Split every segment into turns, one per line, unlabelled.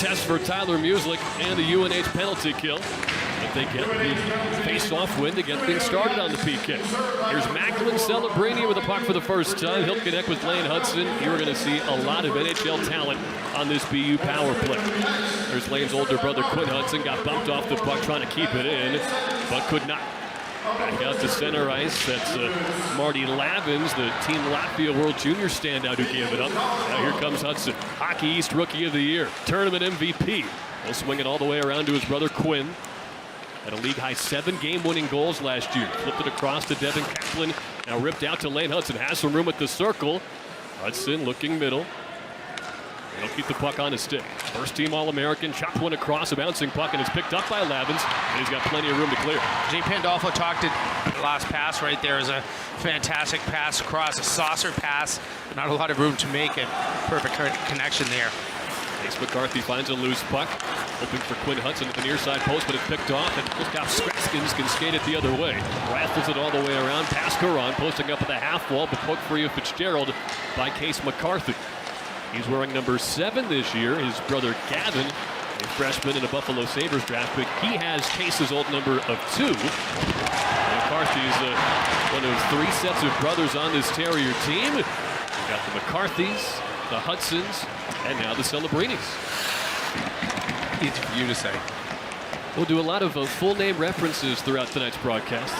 Test for Tyler Music and the UNH penalty kill. But they get the face-off win to get things started on the PK. Here's Macklin Celebrini with the puck for the first time. He'll connect with Lane Hudson. You're going to see a lot of NHL talent on this BU power play. There's Lane's older brother, Quinn Hudson, got bumped off the puck trying to keep it in, but could not. Back out to center ice. That's Marty Lavins, the Team Latvia World Junior standout who gave it up. Now here comes Hudson, Hockey East Rookie of the Year, tournament MVP. He'll swing it all the way around to his brother Quinn. Had a league-high 7 game-winning goals last year. Flipped it across to Devin Kaplan. Now ripped out to Lane Hudson. Has some room at the circle. Hudson looking middle. He'll keep the puck on his stick. First-team All-American, chopped one across, a bouncing puck, and it's picked up by Lavins, and he's got plenty of room to clear.
Jay Pandolfo talked it. The last pass right there is a fantastic pass across, a saucer pass. Not a lot of room to make it. Perfect connection there.
Ace McCarthy finds a loose puck, hoping for Quinn Hudson at the near side post, but it's picked off, and Gustav Skraskins can skate it the other way. Raffles it all the way around, past Caron, posting up at the half wall, but poked free of Fitzgerald by Case McCarthy. He's wearing number 7 this year. His brother Gavin, a freshman in a Buffalo Sabres draft pick, he has Case's old number of 2. McCarthy's one of 3 sets of brothers on this Terrier team. We've got the McCarthys, the Hudsons, and now the Celebrinis.
Easy for you to say.
We'll do a lot of full name references throughout tonight's broadcast.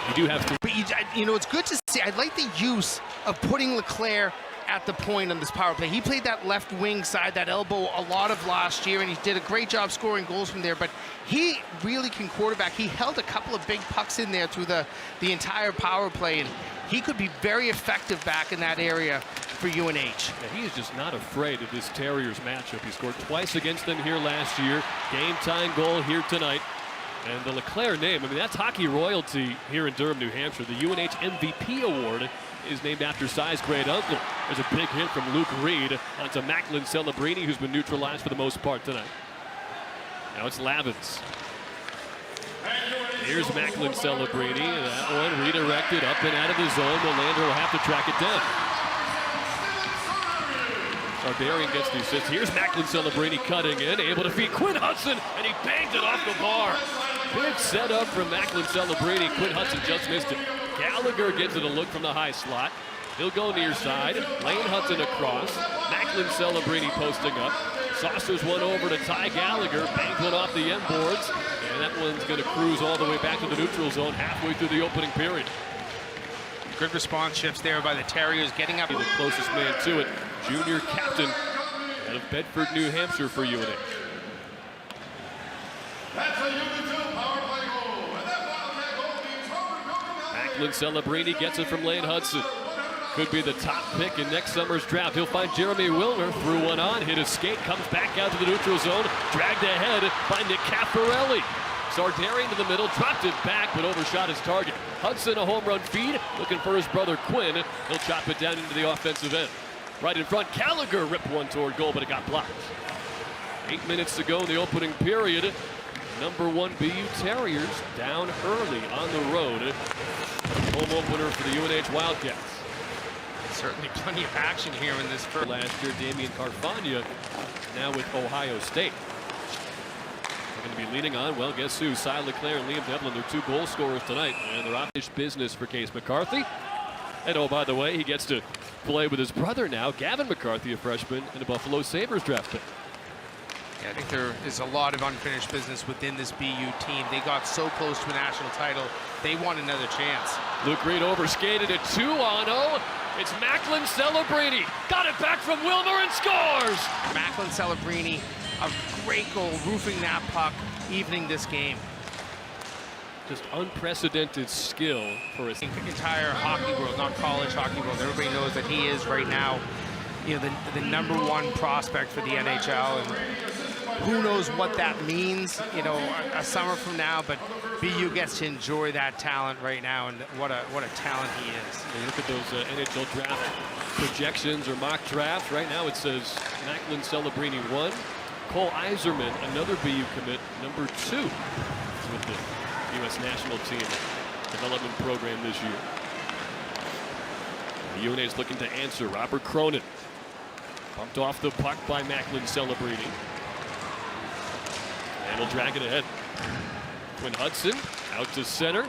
You do have to.
But you know, it's good to see. I like the use of putting Leclerc at the point on this power play. He played that left wing side, that elbow, a lot of last year, and he did a great job scoring goals from there. But he really can quarterback. He held a couple of big pucks in there through the entire power play, and he could be very effective back in that area for UNH.
Yeah, he is just not afraid of this Terriers matchup. He scored twice against them here last year. Game-time goal here tonight. And the Leclerc name, I mean, that's hockey royalty here in Durham, New Hampshire. The UNH MVP award is named after Cy's great uncle. There's a big hit from Luke Reed onto Macklin Celebrini, who's been neutralized for the most part tonight. Now it's Lavins. Here's Macklin Celebrini. That one redirected up and out of the zone. Melander will have to track it down. Barbarian gets the assist. Here's Macklin Celebrini cutting in, able to feed Quinn Hudson, and he banged it off the bar. Big setup from Macklin Celebrini. Quinn Hudson just missed it. Gallagher gives it a look from the high slot. He'll go near side. Lane Hudson across. Macklin Celebrini posting up. Saucers one over to Ty Gallagher. Bangs one off the end boards. And that one's going to cruise all the way back to the neutral zone halfway through the opening period.
Good response shifts there by the Terriers, getting up.
The closest man to it, junior captain out of Bedford, New Hampshire for UNH.
That's a UNH power play goal. And that power play goal means
Macklin Celebrini gets it from Lane Hudson. Could be the top pick in next summer's draft. He'll find Jeremy Wilner, threw one on, hit a skate, comes back out to the neutral zone, dragged ahead by Nick Caffarelli. Sardarian to the middle, dropped it back, but overshot his target. Hudson, a home run feed, looking for his brother Quinn. He'll chop it down into the offensive end. Right in front, Gallagher ripped one toward goal, but it got blocked. 8 minutes to go in the opening period. Number 1 BU Terriers down early on the road. Home opener for the UNH Wildcats.
Certainly plenty of action here in this first.
Last year, Damian Carfagna, now with Ohio State. Going to be leaning on, well, guess who? Cy Leclerc and Liam Devlin, they're 2 goal scorers tonight, and they're unfinished business for Case McCarthy. And oh, by the way, he gets to play with his brother now, Gavin McCarthy, a freshman and a Buffalo Sabres draft pick.
Yeah, I think there is a lot of unfinished business within this BU team. They got so close to a national title, they want another chance.
Luke Reed overskated at 2-on-0. It's Macklin Celebrini. Got it back from Wilmer and scores!
Macklin Celebrini, a great goal, roofing that puck, evening this game.
Just unprecedented skill for his
entire hockey world, not college hockey world. Everybody knows that he is right now, you know, the number 1 prospect for the NHL, and who knows what that means, you know, a summer from now. But BU gets to enjoy that talent right now, and what a talent he is.
You look at those NHL draft projections or mock drafts. Right now it says Macklin Celebrini 1, Cole Iserman, another BU commit, number 2 with the U.S. national team development program this year. The UNH is looking to answer. Robert Cronin bumped off the puck by Macklin Celebrini. And he'll drag it ahead. Quinn Hudson out to center.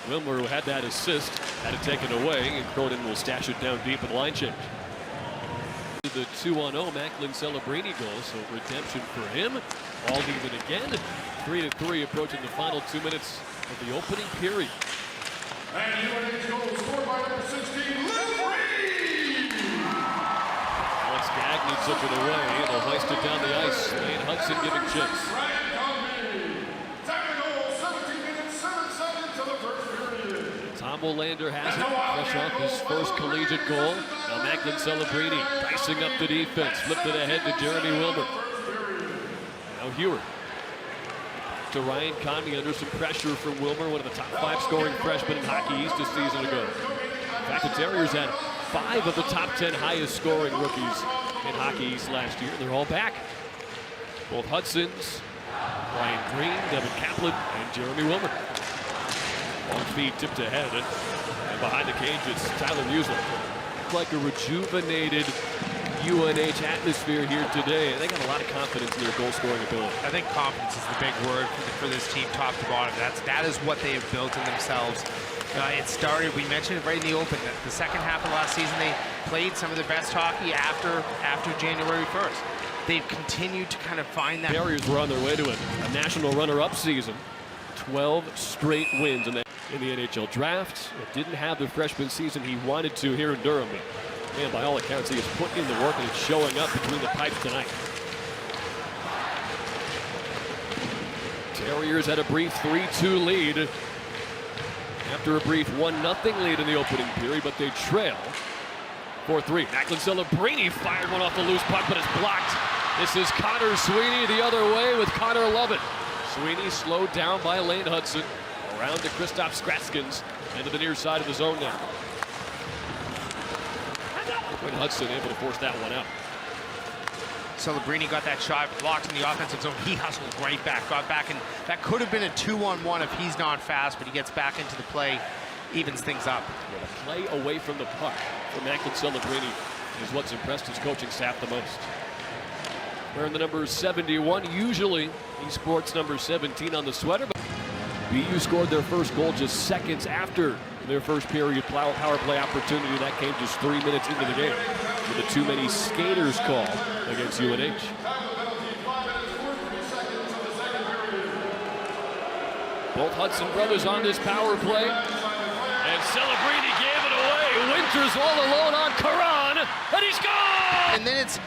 Wilmer, who had that assist, had it taken away, and Cronin will stash it down deep with line change. The 2-0 Macklin Celebrini goal, so redemption for him. All even again. 3-3 approaching the final 2 minutes of the opening period.
And UNH goal scored by number 16,
Alex Gagne took it away, and he'll hoist it down the ice. Lane Hudson giving chase. Tom Olander has it, fresh off his first collegiate goal. Now Macklin Celebrini dicing up the defense, flipped it ahead to Jeremy Wilmer. Now Hewer to Ryan Conley under some pressure from Wilmer, one of the top 5 scoring freshmen in Hockey East a season ago. In fact, the Terriers had 5 of the top 10 highest scoring rookies in Hockey East last year. They're all back. Both Hudsons, Ryan Green, Devin Kaplan, and Jeremy Wilmer. Long feed tipped ahead, and behind the cage it's Tyler Muesler. Like a rejuvenated UNH atmosphere here today, and they got a lot of confidence in their goal-scoring ability.
I think confidence is the big word for this team, top to bottom. That is what they have built in themselves. It started, we mentioned it right in the open, that the second half of last season they played some of their best hockey after January 1st. They've continued to kind of find that.
Terriers were on their way to a national runner-up season. 12 straight wins in the NHL draft. It didn't have the freshman season he wanted to here in Durham, but man, by all accounts, he has put in the work and it's showing up between the pipes tonight. Terriers had a brief 3-2 lead after a brief 1-0 lead in the opening period, but they trail 4-3. Macklin Celebrini fired one off the loose puck, but it's blocked. This is Connor Sweeney the other way with Connor Lovett. Sweeney slowed down by Lane Hudson. Around to Christoph Skraskins, into the near side of the zone now. Quinn Hudson able to force that one out.
Celebrini got that shot blocked in the offensive zone. He hustled right back, got back, and that could have been a 2-on-1 if he's not fast, but he gets back into the play, evens things up.
Yeah, the play away from the puck for Macklin Celebrini is what's impressed his coaching staff the most. Wearing the number 71, usually he sports number 17 on the sweater, but BU scored their first goal just seconds after their first period power play opportunity. That came just 3 minutes into the game with a too many skaters call against UNH. Both Hudson brothers on this power play. And Celebrini gave it away. Winters all alone on Karan, and he's gone!
And then it's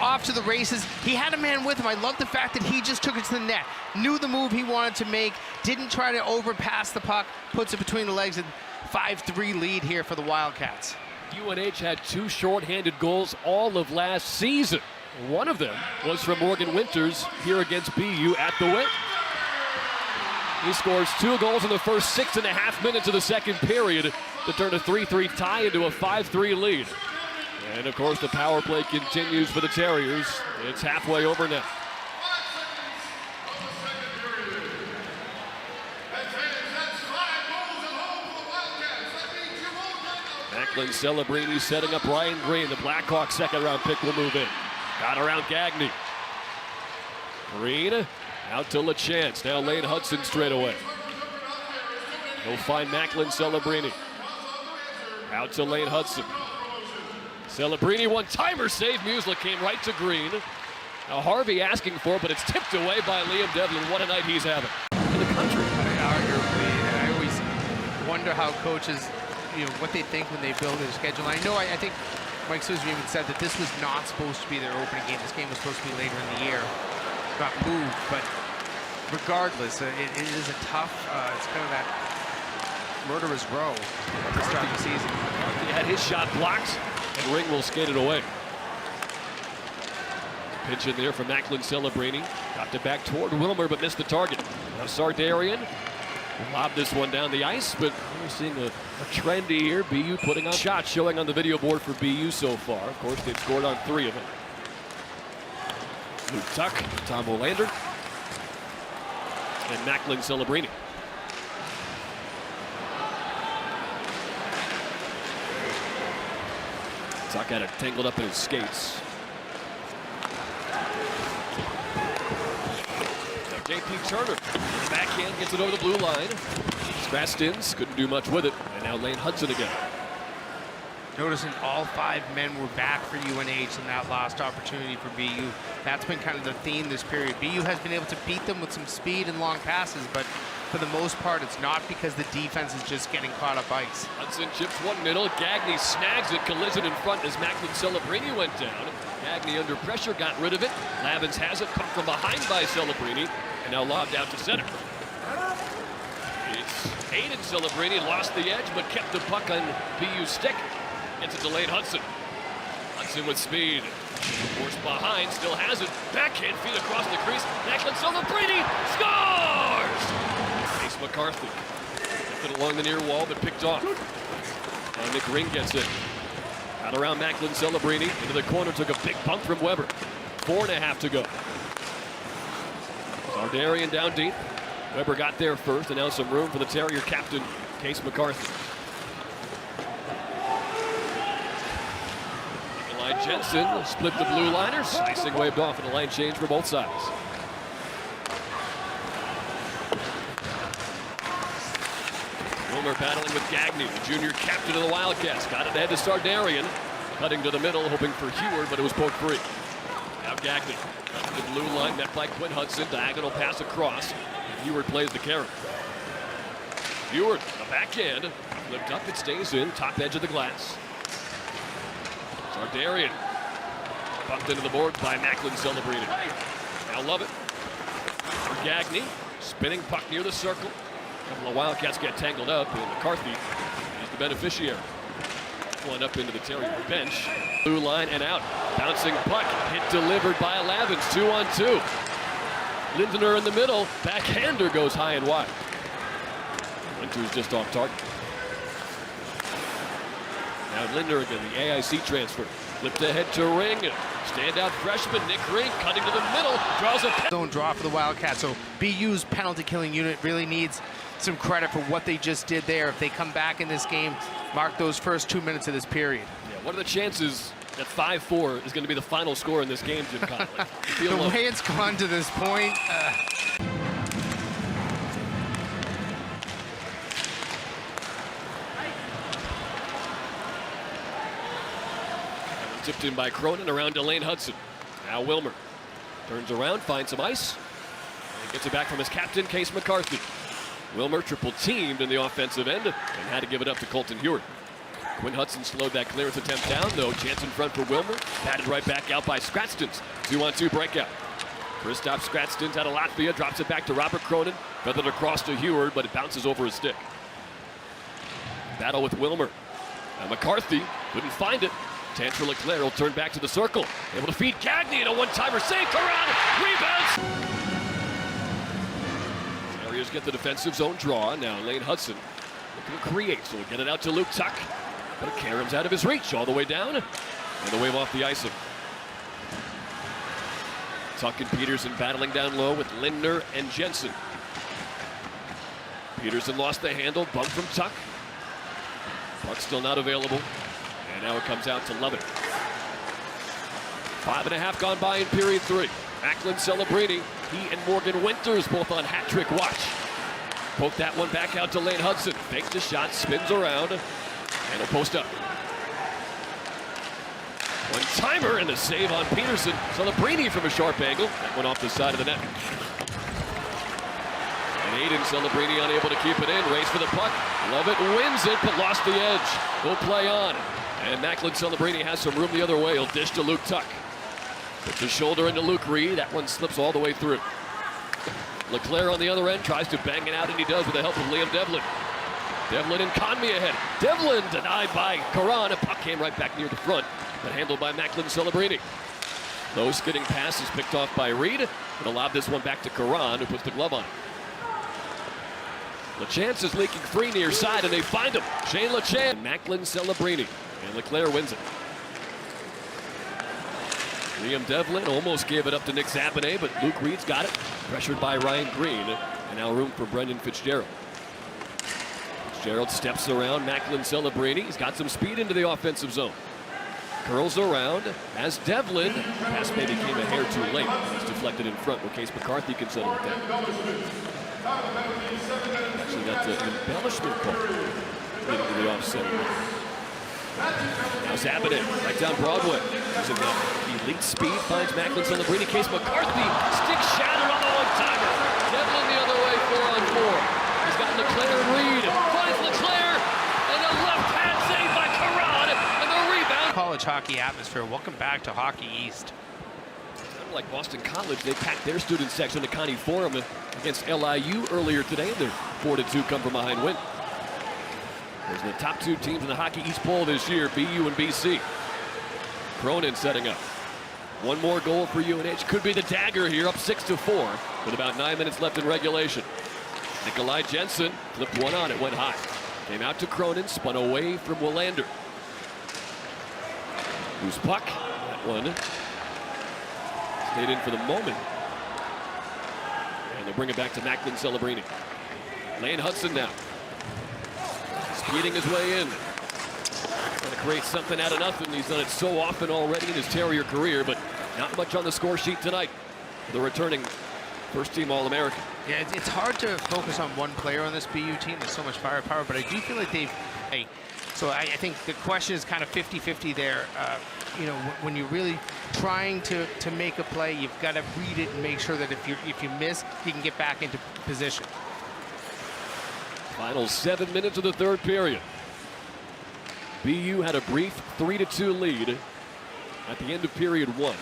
off to the races. He had a man with him. I love the fact that he just took it to the net, knew the move he wanted to make, didn't try to overpass the puck, puts it between the legs, and 5-3 lead here for the Wildcats.
UNH had 2 shorthanded goals all of last season. One of them was from Morgan Winters here against BU at the Wit. He scores 2 goals in the first 6.5 minutes of the second period to turn a 3-3 tie into a 5-3 lead. And of course the power play continues for the Terriers. It's halfway over now. Macklin Celebrini setting up Ryan Green. The Blackhawks second round pick will move in. Got around Gagne. Green out to LaChance. Now Lane Hudson straight away. He'll find Macklin Celebrini. Out to Lane Hudson. Celebrini one-timer save. Muesler came right to Green. Now Harvey asking for it, but it's tipped away by Liam Devlin. What a night he's having in the country.
Arguably, and I always wonder how coaches, what they think when they build their schedule. I know, I think Mike Susan even said that this was not supposed to be their opening game. This game was supposed to be later in the year. Got moved, but regardless, it is a tough, it's kind of that murderous row to start the season.
He had his shot blocked, and Ring will skate it away. Pitch in there from Macklin Celebrini. Got it back toward Wilmer, but missed the target. Now Sardarian lobbed this one down the ice, but we're seeing a trend here. BU putting on shots, showing on the video board for BU so far. Of course, they've scored on 3 of them. Luke Tuck, Tom Olander, and Macklin Celebrini. Tuck had it tangled up in his skates. JP Turner. Backhand gets it over the blue line. Strastins couldn't do much with it. And now Lane Hudson again.
Noticing all 5 men were back for UNH in that last opportunity for BU. That's been kind of the theme this period. BU has been able to beat them with some speed and long passes, but for the most part, it's not because the defense is just getting caught up ice.
Hudson chips one middle. Gagné snags it. Collision in front as Macklin Celebrini went down. Gagné under pressure got rid of it. Lavins has it. Caught from behind by Celebrini. And now lobbed out to center. It's Aiden Celebrini. Lost the edge, but kept the puck on BU's stick. Gets it to Lane Hudson. Hudson with speed. Forced behind. Still has it. Backhand feed across the crease. Macklin Celebrini scores! Ace McCarthy. Kept it along the near wall, but picked off. Now Nick Ring gets it. Out around Macklin Celebrini. Into the corner. Took a big bump from Weber. 4.5 to go. Zardarian down deep. Weber got there first, and now some room for the Terrier captain, Case McCarthy. Nikolai Jensen split the blue liners. Icing waved off in a line change for both sides. Wilmer battling with Gagné, the junior captain of the Wildcats. Got it ahead to Zardarian. Cutting to the middle, hoping for Heward, but it was poked free. Now Gagné. The blue line met by Quinn Hudson. Diagonal pass across. Heward plays the carry. Heward, the backhand. Flipped up, it stays in. Top edge of the glass. Zardarian. Bumped into the board by Macklin Celebrini. Now Lovett. For Gagné. Spinning puck near the circle. A couple of Wildcats get tangled up, and McCarthy is the beneficiary. One up into the Terrier bench. Blue line and out. Bouncing puck. Hit delivered by Lavins. 2-on-2. Lindner in the middle. Backhander goes high and wide. Winters just off target. Now Lindner again, the AIC transfer. Flipped ahead to Ring. Standout freshman Nick Ring cutting to the middle. Draws a
Zone draw for the Wildcats. So BU's penalty killing unit really needs some credit for what they just did there. If they come back in this game, mark those first 2 minutes of this period.
Yeah, what are the chances that 5-4 is going to be the final score in this game, Jim Conley?
The way it's gone to this point.
Tipped in by Cronin around to Lane Hudson. Now Wilmer turns around, finds some ice, and gets it back from his captain, Case McCarthy. Wilmer triple teamed in the offensive end and had to give it up to Colton Heward. Quinn Hudson slowed that clearance attempt down, though. Chance in front for Wilmer. Batted right back out by Skratstins. 2-on-2 breakout. Kristaps Skratstins out of Latvia. Drops it back to Robert Cronin. Feathered across to Heward, but it bounces over his stick. Battle with Wilmer. Now McCarthy couldn't find it. Tantra Leclerc will turn back to the circle. Able to feed Gagné and a one-timer save. Karan rebounds. Terriers get the defensive zone draw. Now Lane Hudson looking to create, so we'll get it out to Luke Tuck. But Karam's out of his reach all the way down. And the wave off the icing. Tuck and Peterson battling down low with Lindner and Jensen. Peterson lost the handle. Bump from Tuck. Puck still not available. And now it comes out to Lovett. 5.5 gone by in period 3. Macklin Celebrini, he and Morgan Winters both on hat trick watch. Poke that one back out to Lane Hudson. Fakes the shot, spins around, and a post up. One-timer and a save on Peterson. Celebrini from a sharp angle. That went off the side of the net. And Aiden Celebrini unable to keep it in. Race for the puck. Lovett wins it, but lost the edge. Will play on. And Macklin Celebrini has some room the other way. He'll dish to Luke Tuck. Puts the shoulder into Luke Reed. That one slips all the way through. Leclerc on the other end tries to bang it out, and he does with the help of Liam Devlin. Devlin and Conmee ahead. Devlin denied by Karan. A puck came right back near the front, but handled by Macklin Celebrini. Low skidding pass is picked off by Reed. It'll lob this one back to Karan, who puts the glove on it. LeChance is leaking free near side, and they find him. Shane LeChance. Macklin Celebrini. And Leclerc wins it. Liam Devlin almost gave it up to Nick Zapané, but Luke Reed's got it. Pressured by Ryan Green. And now room for Brendan Fitzgerald. Fitzgerald steps around Macklin Celebrini. He's got some speed into the offensive zone. Curls around as Devlin. Pass maybe came a hair too late. He's deflected in front. Case McCarthy can settle it down. Actually, that's an embellishment ball. Leading to the offset. Now Zabinet, right down Broadway. Using the elite speed, finds Macklin Celebrini. Case McCarthy, stick shattered on the one-timer. Devlin the other way, 4-on-4. He's got Leclerc and Reed. Finds Leclerc, and a left hand save by Karan, and the rebound.
College hockey atmosphere. Welcome back to Hockey East.
Like Boston College, they packed their student section to Connie Forum against LIU earlier today. Their 4-2 come from behind win. There's the top two teams in the Hockey East poll this year, BU and BC. Cronin setting up. One more goal for UNH. Could be the dagger here, up 6-4 with about 9 minutes left in regulation. Nikolai Jensen flipped one on, it went high. Came out to Cronin, spun away from Willander. Loose puck, that one stayed in for the moment. And they'll bring it back to Macklin Celebrini. Lane Hudson now. Speeding his way in. Trying to create something out of nothing. He's done it so often already in his Terrier career, but not much on the score sheet tonight. The returning first-team All-American.
Yeah, it's hard to focus on one player on this BU team. There's so much firepower, but I do feel like they've... So I think the question is kind of 50-50 there. You know, when you're really trying to make a play, you've got to read it and make sure that if you miss, you can get back into position.
Final 7 minutes of the third period. BU had a brief 3-2 lead at the end of period one.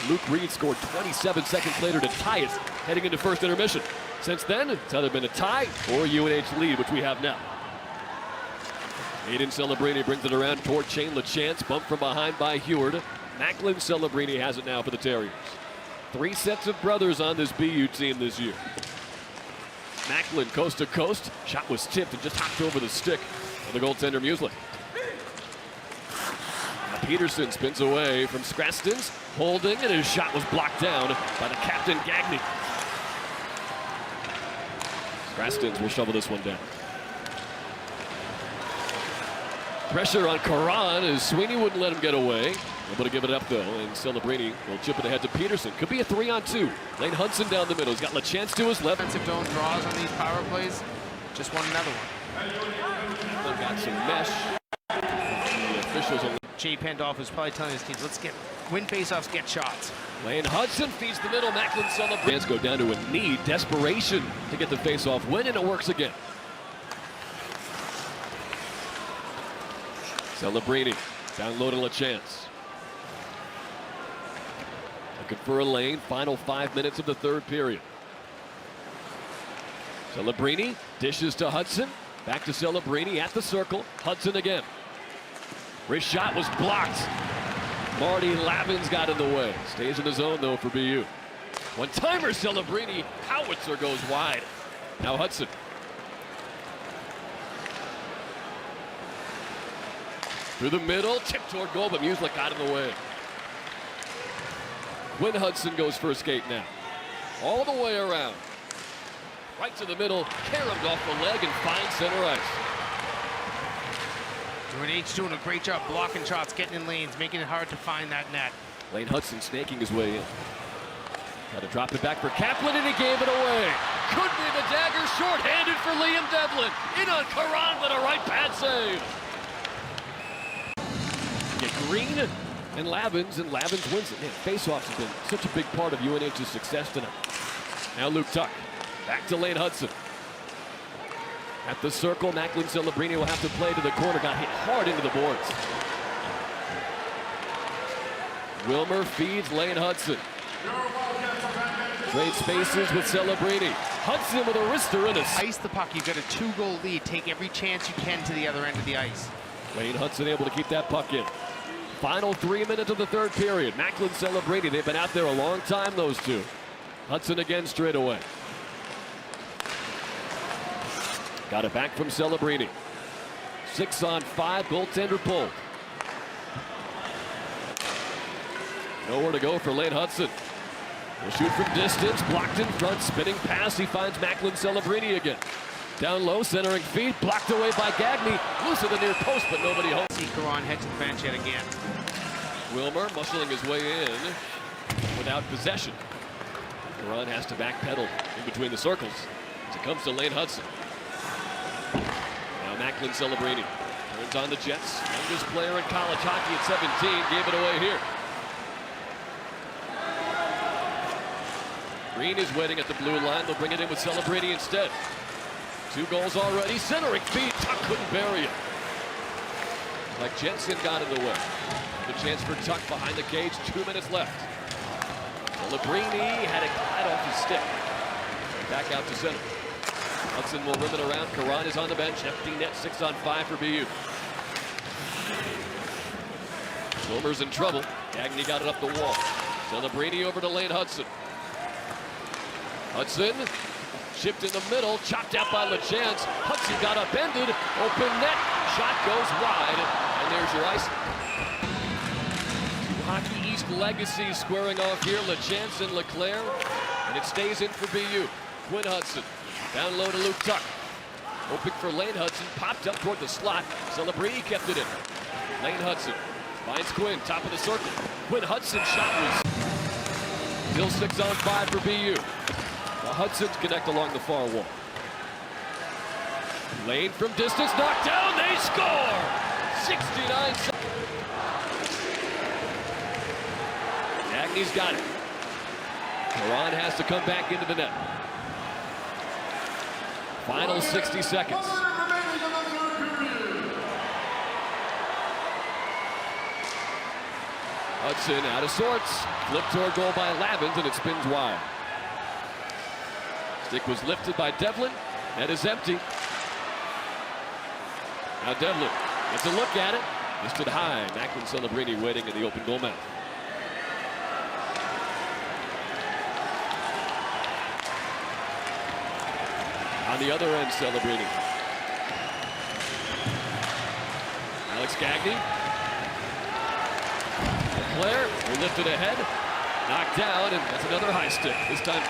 Luke Reed scored 27 seconds later to tie it, heading into first intermission. Since then, it's either been a tie or a UNH lead, which we have now. Aiden Celebrini brings it around toward Shane LaChance, bumped from behind by Heward. Macklin Celebrini has it now for the Terriers. 3 sets of brothers on this BU team this year. Macklin coast to coast. Shot was tipped and just hopped over the stick of the goaltender Muesli. Now Peterson spins away from Scrastons, holding, and his shot was blocked down by the captain Gagné. Scrastons will shovel this one down. Pressure on Karan as Sweeney wouldn't let him get away. Able to give it up though, and Celebrini will chip it ahead to Peterson. Could be a 3-on-2. Lane Hudson down the middle. He's got LaChance to his left.
Defensive zone draws on these power plays. Just won another one.
Got some mesh. The officials on
Jay Pandolf is probably telling his teams, let's win faceoffs, get shots.
Lane Hudson feeds the middle. Macklin Celebrini go down to a knee. Desperation to get the faceoff win, and it works again. Celebrini down low to LaChance. Looking for a lane. Final 5 minutes of the third period. Celebrini dishes to Hudson. Back to Celebrini at the circle. Hudson again. His shot was blocked. Marty Lavin's got in the way. Stays in the zone though for BU. One-timer Celebrini. Howitzer goes wide. Now Hudson. Through the middle, tip toward goal, but Muesli got in the way. When Hudson goes for a skate now. All the way around. Right to the middle, caromed off the leg and finds center ice.
UNH doing a great job blocking shots, getting in lanes, making it hard to find that net.
Lane Hudson snaking his way in. Got to drop it back for Kaplan, and he gave it away. Could be the dagger, short-handed for Liam Devlin. In on Karan with a right pad save. Get Green and Lavins wins it. Man, faceoffs have been such a big part of UNH's success tonight. Now Luke Tuck, back to Lane Hudson. At the circle, Macklin Celebrini will have to play to the corner. Got hit hard into the boards. Wilmer feeds Lane Hudson. Trade spaces with Celebrini. Hudson with a wrister and a...
Ice the puck, you've got a 2-goal lead. Take every chance you can to the other end of the ice.
Lane Hudson able to keep that puck in. Final 3 minutes of the third period. Macklin Celebrini, they've been out there a long time, those two. Hudson again straight away. Got it back from Celebrini. 6-on-5, goaltender pulled. Nowhere to go for Lane Hudson. Will shoot from distance, blocked in front, spinning pass. He finds Macklin Celebrini again. Down low, centering feet, blocked away by Gagné. Loose of the near post, but nobody home.
See Karan head to the bench yet again.
Wilmer muscling his way in without possession. Caron has to backpedal in between the circles as it comes to Lane Hudson. Now Macklin Celebrini turns on the Jets. Youngest player in college hockey at 17 gave it away here. Green is waiting at the blue line. They'll bring it in with Celebrini instead. 2 goals already. Centering feed. Tuck couldn't bury it. Like Jensen got in the way. The chance for Tuck behind the cage. 2 minutes left. Celebrini had it glide off his stick. Back out to center. Hudson will rim it around. Caron is on the bench. Empty net. 6 on 5 for BU. Wilmer's in trouble. Gagne got it up the wall. Celebrini over to Lane Hudson. Hudson chipped in the middle, chopped out by LeChance. Hudson got upended, open net, shot goes wide, and there's your ice. 2 Hockey East legacies squaring off here, LeChance and Leclerc, and it stays in for BU. Quinn Hudson, down low to Luke Tuck. Hoping for Lane Hudson, popped up toward the slot. Celebrini kept it in. Lane Hudson finds Quinn, top of the circle. Quinn Hudson's shot was still 6 on 5 for BU. Hudson's connect along the far wall. Lane from distance, knocked down, they score! 69 seconds. Gagne's got it. Caron has to come back into the net. Final 60 seconds. Hudson out of sorts. Flip toward goal by Lavins, and it spins wide. Stick was lifted by Devlin. Net is empty. Now Devlin gets a look at it. Missed it high. Macklin Celebrini waiting in the open goal mouth. On the other end, Celebrini. Alex Gagne. Leclerc, who lifted ahead. Knocked down, and that's another high stick. This time